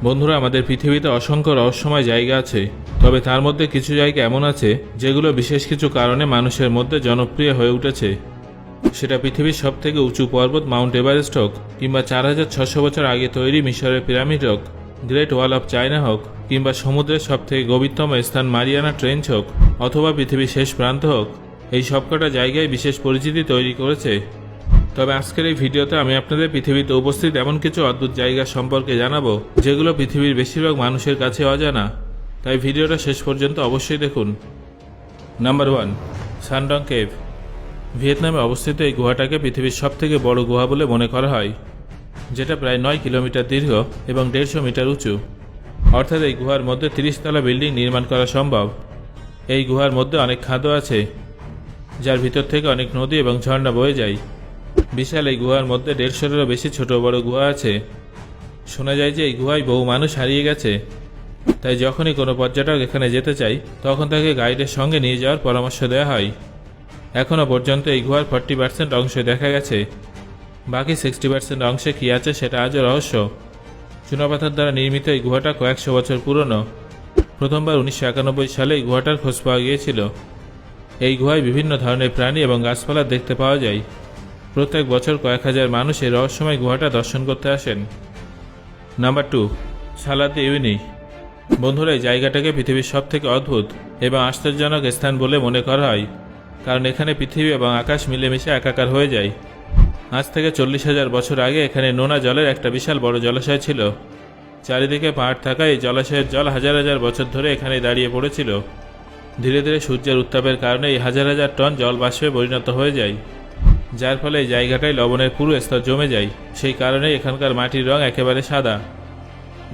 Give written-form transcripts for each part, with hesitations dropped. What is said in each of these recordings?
বন্ধুরা, আমাদের পৃথিবীতে অসংখ্য রহস্যময় জায়গা আছে, তবে তার মধ্যে কিছু জায়গা এমন আছে যেগুলো বিশেষ কিছু কারণে মানুষের মধ্যে জনপ্রিয় হয়ে উঠেছে। সেটা পৃথিবীর সবথেকে উঁচু পর্বত মাউন্ট এভারেস্ট হোক, কিংবা 4600 বছর আগে তৈরি মিশরের পিরামিড হোক, গ্রেট ওয়াল অফ চায়না হোক, কিংবা সমুদ্রের সবথেকে গভীরতম স্থান মারিয়ানা ট্রেঞ্চ হোক, অথবা পৃথিবীর শেষ প্রান্ত হোক, এই সবকটা জায়গায় বিশেষ পরিচিতি তৈরি করেছে। তবে আজকের এই ভিডিওতে আমি আপনাদের পৃথিবীতে উপস্থিত এমন কিছু অদ্ভুত জায়গা সম্পর্কে জানাবো যেগুলো পৃথিবীর বেশিরভাগ মানুষের কাছে অজানা। তাই ভিডিওটা শেষ পর্যন্ত অবশ্যই দেখুন। Number 1, সানডং cave. ভিয়েতনামে অবস্থিত এই গুহাটাকে পৃথিবীর সবথেকে বড় গুহা বলে মনে করা হয়, যেটা প্রায় 9 কিলোমিটার দীর্ঘ এবং 150 মিটার উঁচু। অর্থাৎ এই গুহার মধ্যে 30 তলা বিল্ডিং নির্মাণ করা সম্ভব। এই গুহার মধ্যে অনেক খাদ আছে, যার ভিতর থেকে অনেক নদী এবং ঝর্ণা বয়ে যায়। বিশাল এই গুহার মধ্যে 150-এরও বেশি ছোট বড় গুহা আছে। শোনা যায় যে এই গুহায় বহু মানুষ হারিয়ে গেছে, তাই যখনই কোনো পর্যটক এখানে যেতে চায় তখন তাকে গাইডের সঙ্গে নিয়ে যাওয়ার পরামর্শ দেওয়া হয়। এখনও পর্যন্ত এই গুহার 40% অংশ দেখা গেছে, বাকি 60% অংশে কী আছে সেটা আজও রহস্য। চুনাপাথর দ্বারা নির্মিত এই গুহাটা কয়েকশো বছর পুরনো। প্রথমবার 1991 সালে এই গুহাটার খোঁজ পাওয়া গিয়েছিল। এই গুহায় বিভিন্ন ধরনের প্রাণী এবং গাছপালা দেখতে পাওয়া যায়। প্রত্যেক বছর কয়েক হাজার মানুষ এই রহস্যময় গুহাটা দর্শন করতে আসেন। নাম্বার 2, সালাদ ইউনি। বন্ধুরা, এই জায়গাটাকে পৃথিবীর সবথেকে অদ্ভুত এবং আশ্চর্যজনক স্থান বলে মনে করা হয়, কারণ এখানে পৃথিবী এবং আকাশ মিলেমিশে একাকার হয়ে যায়। আজ থেকে 40,000 বছর আগে এখানে নোনা জলের একটা বিশাল বড় জলাশয় ছিল। চারিদিকে পাহাড় থাকায় এই জলাশয়ের জল হাজার হাজার বছর ধরে এখানে দাঁড়িয়ে পড়েছিল। ধীরে ধীরে সূর্যের উত্তাপের কারণে এই হাজার হাজার টন জল বাষ্পে পরিণত হয়ে যায়, যার ফলে এই জায়গাটায় লবণের পুরো স্তর জমে যায়। সেই কারণে এখানকার মাটির রং একেবারে সাদা।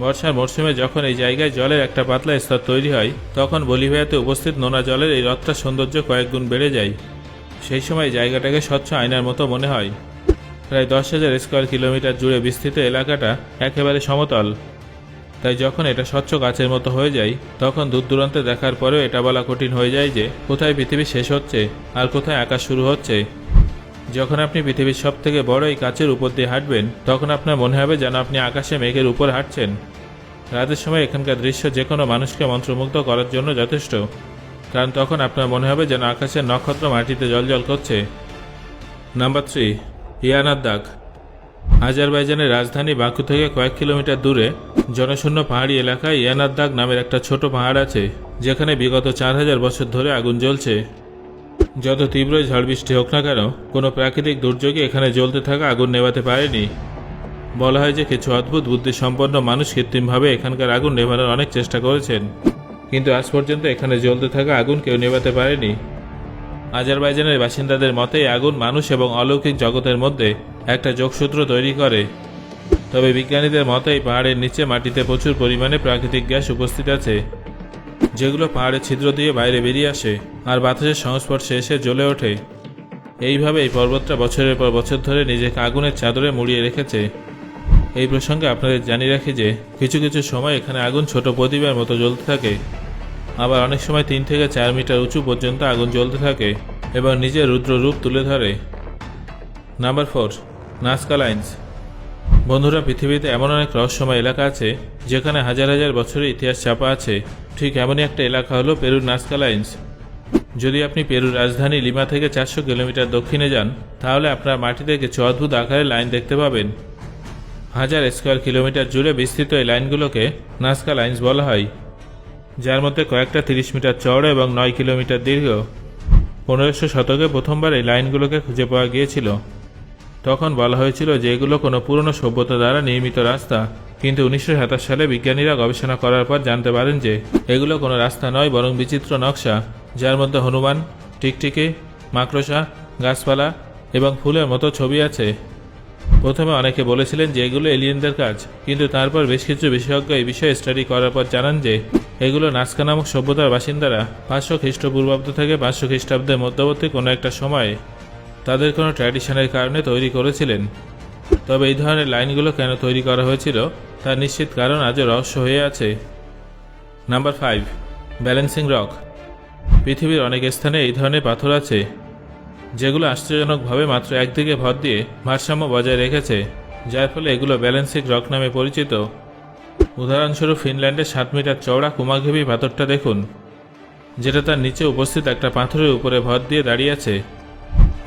বর্ষার মরশুমে যখন এই জায়গায় জলের একটা পাতলা স্তর তৈরি হয়, তখন বলিভিয়াতে উপস্থিত নোনা জলের এই হ্রদটার সৌন্দর্য কয়েক গুণ বেড়ে যায়। সেই সময় জায়গাটাকে স্বচ্ছ আয়নার মতো মনে হয়। প্রায় 10,000 স্কোয়ার কিলোমিটার জুড়ে বিস্তৃত এলাকাটা একেবারে সমতল, তাই যখন এটা স্বচ্ছ কাচের মতো হয়ে যায় তখন দূর দূরান্তে দেখার পরেও এটা বলা কঠিন হয়ে যায় যে কোথায় পৃথিবী শেষ হচ্ছে আর কোথায় আকাশ শুরু হচ্ছে। যখন আপনি পৃথিবীর সবথেকে বড় এই কাচের উপর দিয়ে হাঁটবেন তখন আপনার মনে হবে যেন আপনি আকাশে মেঘের উপর হাঁটছেন। রাতের সময় এখানকার দৃশ্য যে কোনো মানুষকে মন্ত্রমুগ্ধ করার জন্য যথেষ্ট, কারণ তখন আপনার মনে হবে যেন আকাশের নক্ষত্র মাটিতে জ্বলজ্বল করছে। নাম্বার 3, ইয়ানার দাগ। আজারবাইজানের রাজধানী বাকু থেকে কয়েক কিলোমিটার দূরে জনশূন্য পাহাড়ি এলাকায় ইয়ানার দাগ নামের একটা ছোট পাহাড় আছে, যেখানে বিগত 4000 বছর ধরে আগুন জ্বলছে। যত তীব্রই ঝড় বৃষ্টি হোক না কেন, কোনো প্রাকৃতিক দুর্যোগে এখানে জ্বলতে থাকা আগুন নেভাতে পারেনি। বলা হয় যে কিছু অদ্ভুত বুদ্ধিসম্পন্ন মানুষ কৃত্রিমভাবে এখানকার আগুন নেভানোর অনেক চেষ্টা করেছেন, কিন্তু আজ পর্যন্ত এখানে জ্বলতে থাকা আগুন কেউ নেভাতে পারেনি। আজারবাইজানের বাসিন্দাদের মতে এই আগুন মানুষ এবং অলৌকিক জগতের মধ্যে একটা যোগসূত্র তৈরি করে। তবে বিজ্ঞানীদের মতে এই পাহাড়ের নিচে মাটিতে প্রচুর পরিমাণে প্রাকৃতিক গ্যাস উপস্থিত আছে, যেগুলো পাহাড়ের ছিদ্র দিয়ে বাইরে বেরিয়ে আসে আর বাতাসের সংস্পর্শে এসে জ্বলে ওঠে। এইভাবে এই পর্বতটা বছরের পর বছর ধরে নিজেকে আগুনের চাদরে মুড়িয়ে রেখেছে। এই প্রসঙ্গে আপনাদের জানিয়ে রাখি যে কিছু কিছু সময় এখানে আগুন ছোট প্রদীপের মতো জ্বলতে থাকে, আবার অনেক সময় 3 থেকে 4 মিটার উঁচু পর্যন্ত আগুন জ্বলতে থাকে এবং নিজের রুদ্র রূপ তুলে ধরে। Number 4, Nazca Lines. বন্ধুরা, পৃথিবীতে এমন অনেক রহস্যময় এলাকা আছে যেখানে হাজার হাজার বছরের ইতিহাস চাপা আছে। ঠিক এমনই একটা এলাকা হলো পেরুর নাজকা লাইন্স। যদি আপনি পেরুর রাজধানী লিমা থেকে 400 কিলোমিটার দক্ষিণে যান, তাহলে আপনার মাটিতে কিছু অদ্ভুত আকারের লাইন দেখতে পাবেন। 1000 স্কোয়ার কিলোমিটার জুড়ে বিস্তৃত এই লাইনগুলোকে নাজকা লাইন্স বলা হয়, যার মধ্যে কয়েকটা 30 মিটার চওড়া এবং 9 কিলোমিটার দীর্ঘ। 1500 শতকে প্রথমবার এই লাইনগুলোকে খুঁজে পাওয়া গিয়েছিল। তখন বলা হয়েছিল যে এগুলো কোনো পুরনো সভ্যতা দ্বারা নির্মিত রাস্তা, কিন্তু 1927 সালে বিজ্ঞানীরা গবেষণা করার পর জানতে পারেন যে এগুলো কোনো রাস্তা নয়, বরং বিচিত্র নকশা, যার মধ্যে হনুমান, টিকটিকি, মাকড়সা, গাছপালা এবং ফুলের মতো ছবি আছে। প্রথমে অনেকে বলেছিলেন যে এগুলো এলিয়েনদের কাজ, কিন্তু তারপর বেশ কিছু বিশেষজ্ঞ এই বিষয়ে স্টাডি করার পর জানান যে এগুলো নাজকা নামক সভ্যতার বাসিন্দারা 500 খ্রিস্টপূর্বাব্দ থেকে 500 খ্রিস্টাব্দের মধ্যবর্তী কোনো একটা সময়ে তাদের কোনো ট্র্যাডিশনের কারণে তৈরি করেছিলেন। তবে এই ধরনের লাইনগুলো কেন তৈরি করা হয়েছিল তার নিশ্চিত কারণ আজও রহস্য হয়ে আছে। Number 5, balancing rock. পৃথিবীর অনেক স্থানে এই ধরনের পাথর আছে যেগুলো আশ্চর্যজনকভাবে মাত্র একদিকে ভর দিয়ে ভারসাম্য বজায় রেখেছে, যার ফলে এগুলো ব্যালেন্সিং রক নামে পরিচিত। উদাহরণস্বরূপ ফিনল্যান্ডের 7 মিটার চওড়া কুমাঘেবি পাথরটা দেখুন, যেটা তার নিচে উপস্থিত একটা পাথরের উপরে ভর দিয়ে দাঁড়িয়ে আছে।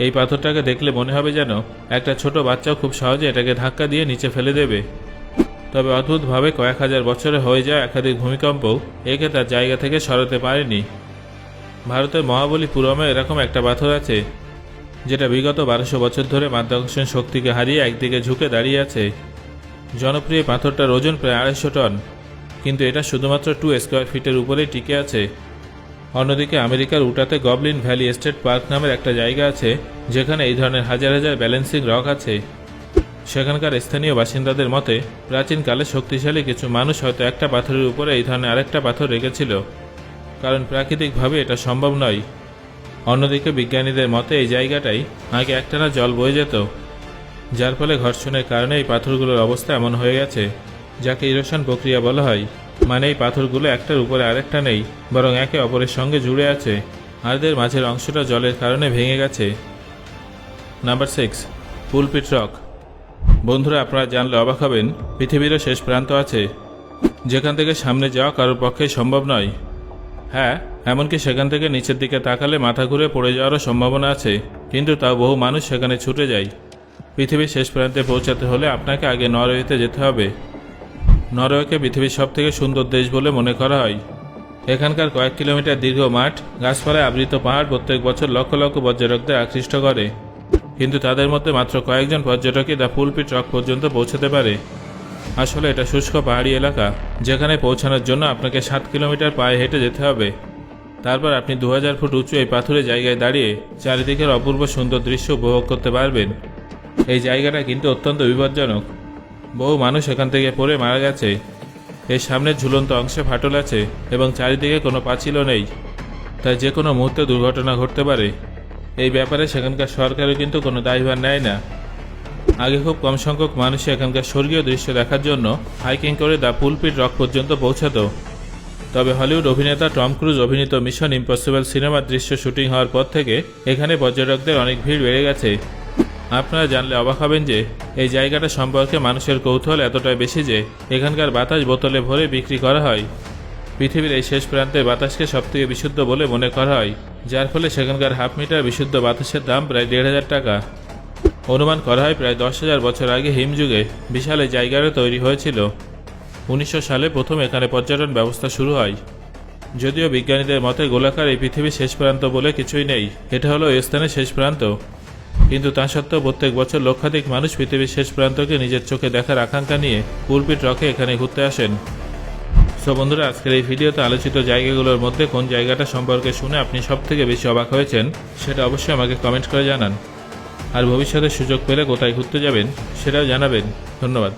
এই পাথরটাকে দেখলে মনে হবে যেন একটা ছোট বাচ্চাও খুব সহজে এটাকে ধাক্কা দিয়ে নিচে ফেলে দেবে। তবে অদ্ভুতভাবে কয়েক হাজার বছরে হয়ে যায় একাধিক ভূমিকম্পও একে তার জায়গা থেকে সরাতে পারেনি। ভারতের মহাবলীপুরমে এরকম একটা পাথর আছে, যেটা বিগত 1200 বছর ধরে মাধ্যাকর্ষণ শক্তিকে হারিয়ে একদিকে ঝুঁকে দাঁড়িয়ে আছে। জনপ্রিয় পাথরটার ওজন প্রায় 250 টন, কিন্তু এটা শুধুমাত্র 2 স্কোয়ার ফিটের উপরেই টিকে আছে। অন্যদিকে আমেরিকার উটাতে গবলিন ভ্যালি এস্টেট পার্ক নামের একটা জায়গা আছে, যেখানে এই ধরনের হাজার হাজার ব্যালেন্সিং রক আছে। সেখানকার স্থানীয় বাসিন্দাদের মতে প্রাচীনকালে শক্তিশালী কিছু মানুষ হয়তো একটা পাথরের উপরে এই ধরনের আরেকটা পাথর রেখেছিল, কারণ প্রাকৃতিকভাবে এটা সম্ভব নয়। অন্যদিকে বিজ্ঞানীদের মতে এই জায়গাটাই আগে একটানা জল বয়ে যেত, যার ফলে ঘর্ষণের কারণে এই পাথরগুলোর অবস্থা এমন হয়ে গেছে, যাকে ইরোশন প্রক্রিয়া বলা হয়। মানে এই পাথরগুলো একটার উপরে আরেকটা নেই, বরং একে অপরের সঙ্গে জুড়ে আছে, আর এদের মাঝের অংশটা জলের কারণে ভেঙে গেছে। Number 6, pulpit rock. বন্ধুরা, আপনারা জানলে অবাক হবেন, পৃথিবীরও শেষ প্রান্ত আছে, যেখান থেকে সামনে যাওয়া কারোর পক্ষে সম্ভব নয়। হ্যাঁ, এমনকি সেখান থেকে নিচের দিকে তাকালে মাথা ঘুরে পড়ে যাওয়ারও সম্ভাবনা আছে, কিন্তু তাও বহু মানুষ সেখানে ছুটে যায়। পৃথিবীর শেষ প্রান্তে পৌঁছাতে হলে আপনাকে আগে নরওয়েতে যেতে হবে। নরওয়েকে পৃথিবীর সবথেকে সুন্দর দেশ বলে মনে করা হয়। এখানকার কয়েক কিলোমিটার দীর্ঘ মাঠ, গাছপালায় আবৃত পাহাড় প্রত্যেক বছর লক্ষ লক্ষ পর্যটকদের আকৃষ্ট করে, কিন্তু তাদের মধ্যে মাত্র কয়েকজন পর্যটকই দ্য পুলপিট রক পর্যন্ত পৌঁছাতে পারে। আসলে এটা শুষ্ক পাহাড়ি এলাকা, যেখানে পৌঁছানোর জন্য আপনাকে 7 কিলোমিটার পায়ে হেঁটে যেতে হবে। তারপর আপনি 2000 ফুট উঁচু এই পাথুরে জায়গায় দাঁড়িয়ে চারিদিকের অপূর্ব সুন্দর দৃশ্য উপভোগ করতে পারবেন। এই জায়গাটা কিন্তু অত্যন্ত বিপজ্জনক। বহু মানুষ এখান থেকে পড়ে মারা গেছে। এর সামনের ঝুলন্ত অংশে ফাটল আছে এবং চারিদিকে কোনো পাঁচিলও নেই, তাই যে কোনো মুহূর্তে দুর্ঘটনা ঘটতে পারে। এই ব্যাপারে সেখানকার সরকারও কিন্তু কোনো দায়ভার নেয় না। আগে খুব কম সংখ্যক মানুষ এখানকার স্বর্গীয় দৃশ্য দেখার জন্য হাইকিং করে দ্য পুলপিট রক পর্যন্ত পৌঁছাত। তবে হলিউড অভিনেতা টম ক্রুজ অভিনীত মিশন ইম্পসিবল সিনেমার দৃশ্য শুটিং হওয়ার পর থেকে এখানে পর্যটকদের অনেক ভিড় বেড়ে গেছে। আপনারা জানলে অবাক হবেন যে এই জায়গাটা সম্পর্কে মানুষের কৌতূহল এতটাই বেশি যে এখানকার বাতাস বোতলে ভরে বিক্রি করা হয়। পৃথিবীর এই শেষ প্রান্তের বাতাসকে সবথেকে বিশুদ্ধ বলে মনে করা হয়, যার ফলে সেখানকার হাফ মিটার বিশুদ্ধ বাতাসের দাম প্রায় 1500 টাকা। অনুমান করা হয় প্রায় 10,000 বছর আগে হিমযুগে বিশাল এই জায়গাটা তৈরি হয়েছিল। 1900 সালে প্রথম এখানে পর্যটন ব্যবস্থা শুরু হয়। যদিও বিজ্ঞানীদের মতে গোলাকার এই পৃথিবীর শেষ প্রান্ত বলে কিছুই নেই, এটা হলো এই স্থানের শেষ প্রান্ত। কিন্তু তা সত্ত্বেও প্রত্যেক বছর লক্ষাধিক মানুষ পৃথিবীর শেষ প্রান্তকে নিজের চোখে দেখার আকাঙ্ক্ষা নিয়ে পুলপিট রকে এখানে ঘুরতে আসেন। সো বন্ধুরা, আজকের এই ভিডিওতে আলোচিত জায়গাগুলোর মধ্যে কোন জায়গাটা সম্পর্কে শুনে আপনি সবথেকে বেশি অবাক হয়েছেন সেটা অবশ্যই আমাকে কমেন্ট করে জানান। আর ভবিষ্যতে সুযোগ পেলে কোথায় ঘুরতে যাবেন সেটাও জানাবেন। ধন্যবাদ।